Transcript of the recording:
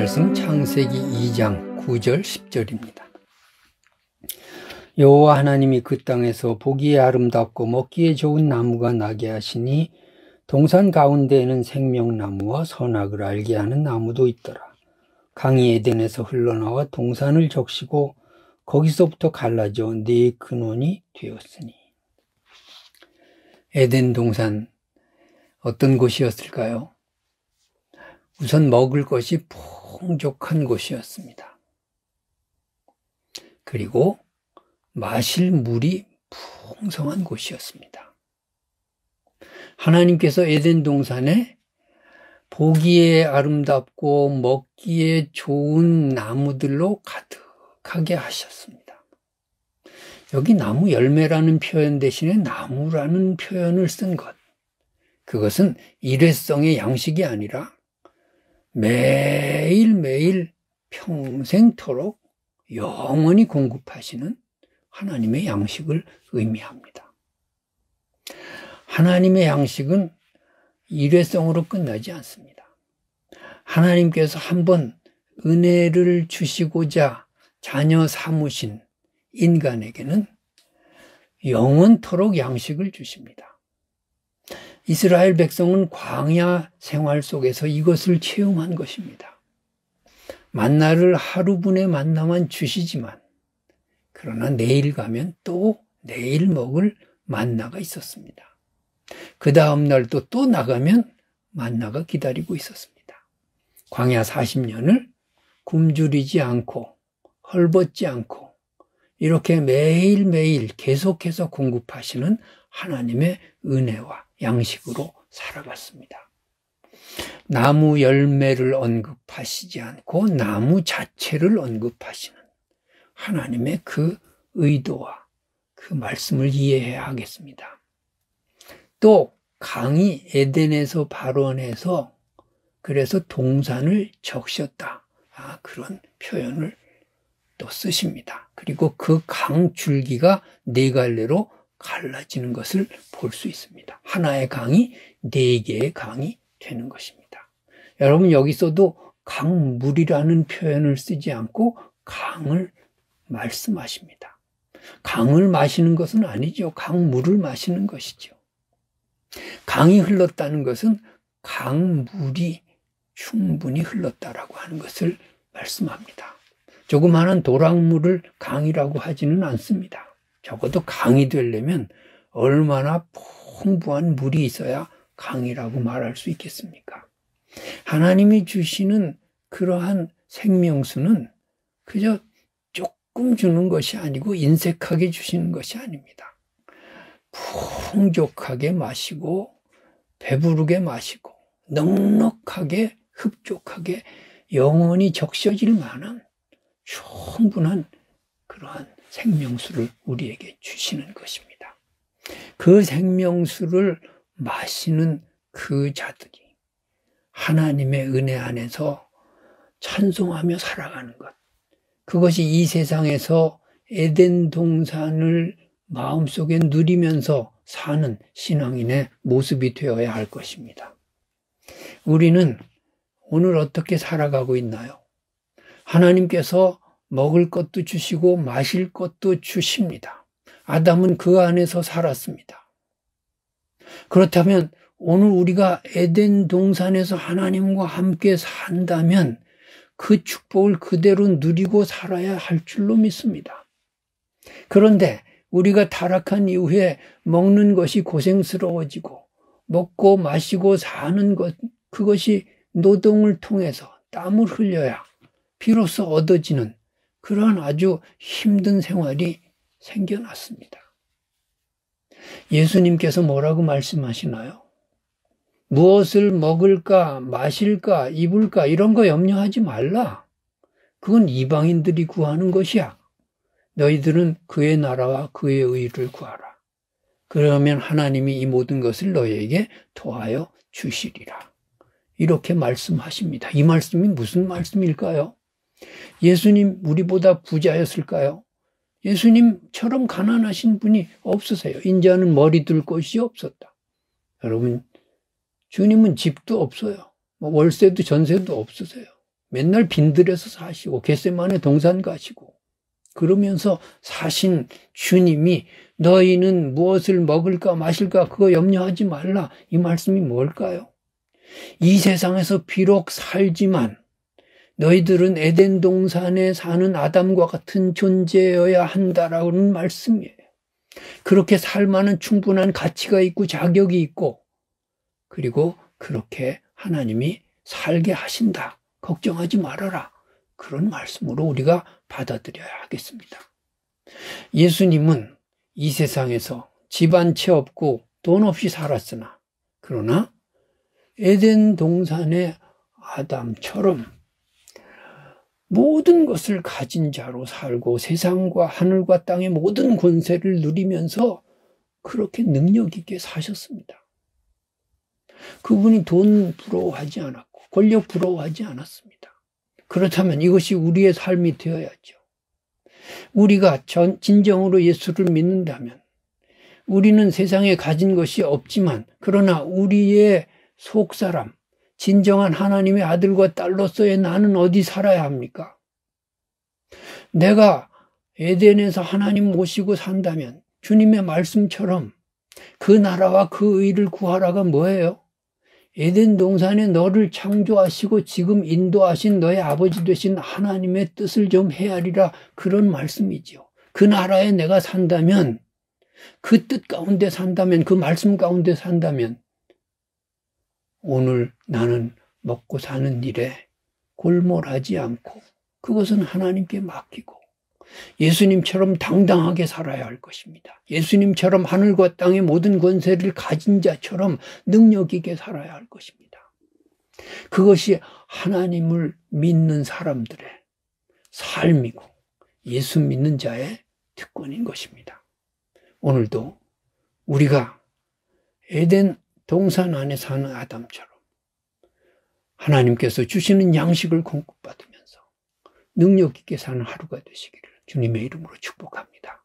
말씀 창세기 2장 9절 10절입니다. 여호와 하나님이 그 땅에서 보기에 아름답고 먹기에 좋은 나무가 나게 하시니 동산 가운데에는 생명나무와 선악을 알게 하는 나무도 있더라. 강이 에덴에서 흘러나와 동산을 적시고 거기서부터 갈라져 네 근원이 되었으니. 에덴 동산 어떤 곳이었을까요? 우선 먹을 것이 풍족한 곳이었습니다. 그리고 마실 물이 풍성한 곳이었습니다. 하나님께서 에덴 동산에 보기에 아름답고 먹기에 좋은 나무들로 가득하게 하셨습니다. 여기 나무 열매라는 표현 대신에 나무라는 표현을 쓴 것, 그것은 일회성의 양식이 아니라 매일매일 평생토록 영원히 공급하시는 하나님의 양식을 의미합니다. 하나님의 양식은 일회성으로 끝나지 않습니다. 하나님께서 한번 은혜를 주시고자 자녀 삼으신 인간에게는 영원토록 양식을 주십니다. 이스라엘 백성은 광야 생활 속에서 이것을 체험한 것입니다. 만나를 하루분의 만나만 주시지만 그러나 내일 가면 또 내일 먹을 만나가 있었습니다. 그 다음 날도 또 나가면 만나가 기다리고 있었습니다. 광야 40년을 굶주리지 않고 헐벗지 않고 이렇게 매일매일 계속해서 공급하시는 하나님의 은혜와 양식으로 살아갔습니다. 나무 열매를 언급하시지 않고 나무 자체를 언급하시는 하나님의 그 의도와 그 말씀을 이해해야 하겠습니다. 또 강이 에덴에서 발원해서 그래서 동산을 적셨다. 그런 표현을 또 쓰십니다. 그리고 그 강 줄기가 네 갈래로 갈라지는 것을 볼 수 있습니다. 하나의 강이 네 개의 강이 되는 것입니다. 여러분 여기서도 강물이라는 표현을 쓰지 않고 강을 말씀하십니다. 강을 마시는 것은 아니죠. 강물을 마시는 것이죠. 강이 흘렀다는 것은 강물이 충분히 흘렀다라고 하는 것을 말씀합니다. 조그마한 도랑물을 강이라고 하지는 않습니다. 적어도 강이 되려면 얼마나 풍부한 물이 있어야 강이라고 말할 수 있겠습니까? 하나님이 주시는 그러한 생명수는 그저 조금 주는 것이 아니고 인색하게 주시는 것이 아닙니다. 풍족하게 마시고 배부르게 마시고 넉넉하게 흡족하게 영원히 적셔질 만한 충분한 그러한 생명수를 우리에게 주시는 것입니다. 그 생명수를 마시는 그 자들이 하나님의 은혜 안에서 찬송하며 살아가는 것, 그것이 이 세상에서 에덴 동산을 마음속에 누리면서 사는 신앙인의 모습이 되어야 할 것입니다. 우리는 오늘 어떻게 살아가고 있나요? 하나님께서 먹을 것도 주시고 마실 것도 주십니다. 아담은 그 안에서 살았습니다. 그렇다면 오늘 우리가 에덴 동산에서 하나님과 함께 산다면 그 축복을 그대로 누리고 살아야 할 줄로 믿습니다. 그런데 우리가 타락한 이후에 먹는 것이 고생스러워지고 먹고 마시고 사는 것, 그것이 노동을 통해서 땀을 흘려야 비로소 얻어지는 그러한 아주 힘든 생활이 생겨났습니다. 예수님께서 뭐라고 말씀하시나요? 무엇을 먹을까, 마실까, 입을까 이런 거 염려하지 말라. 그건 이방인들이 구하는 것이야. 너희들은 그의 나라와 그의 의를 구하라. 그러면 하나님이 이 모든 것을 너희에게 더하여 주시리라. 이렇게 말씀하십니다. 이 말씀이 무슨 말씀일까요? 예수님 우리보다 부자였을까요? 예수님처럼 가난하신 분이 없으세요. 인자는 머리 둘 곳이 없었다. 여러분, 주님은 집도 없어요. 월세도 전세도 없으세요. 맨날 빈들에서 사시고 겟세마네 동산 가시고 그러면서 사신 주님이 너희는 무엇을 먹을까 마실까 그거 염려하지 말라. 이 말씀이 뭘까요? 이 세상에서 비록 살지만 너희들은 에덴 동산에 사는 아담과 같은 존재여야 한다라는 말씀이에요. 그렇게 살만한 충분한 가치가 있고 자격이 있고 그리고 그렇게 하나님이 살게 하신다. 걱정하지 말아라. 그런 말씀으로 우리가 받아들여야 하겠습니다. 예수님은 이 세상에서 집 한 채 없고 돈 없이 살았으나 그러나 에덴 동산의 아담처럼 모든 것을 가진 자로 살고 세상과 하늘과 땅의 모든 권세를 누리면서 그렇게 능력 있게 사셨습니다. 그분이 돈 부러워하지 않았고 권력 부러워하지 않았습니다. 그렇다면 이것이 우리의 삶이 되어야죠. 우리가 진정으로 예수를 믿는다면 우리는 세상에 가진 것이 없지만 그러나 우리의 속사람, 진정한 하나님의 아들과 딸로서의 나는 어디 살아야 합니까? 내가 에덴에서 하나님 모시고 산다면 주님의 말씀처럼 그 나라와 그 의를 구하라가 뭐예요? 에덴 동산에 너를 창조하시고 지금 인도하신 너의 아버지 되신 하나님의 뜻을 좀 헤아리라 그런 말씀이죠. 그 나라에 내가 산다면 그 뜻 가운데 산다면 그 말씀 가운데 산다면 오늘 나는 먹고 사는 일에 골몰하지 않고 그것은 하나님께 맡기고 예수님처럼 당당하게 살아야 할 것입니다. 예수님처럼 하늘과 땅의 모든 권세를 가진 자처럼 능력 있게 살아야 할 것입니다. 그것이 하나님을 믿는 사람들의 삶이고 예수 믿는 자의 특권인 것입니다. 오늘도 우리가 에덴 동산 안에 사는 아담처럼 하나님께서 주시는 양식을 공급받으면서 능력 있게 사는 하루가 되시기를 주님의 이름으로 축복합니다.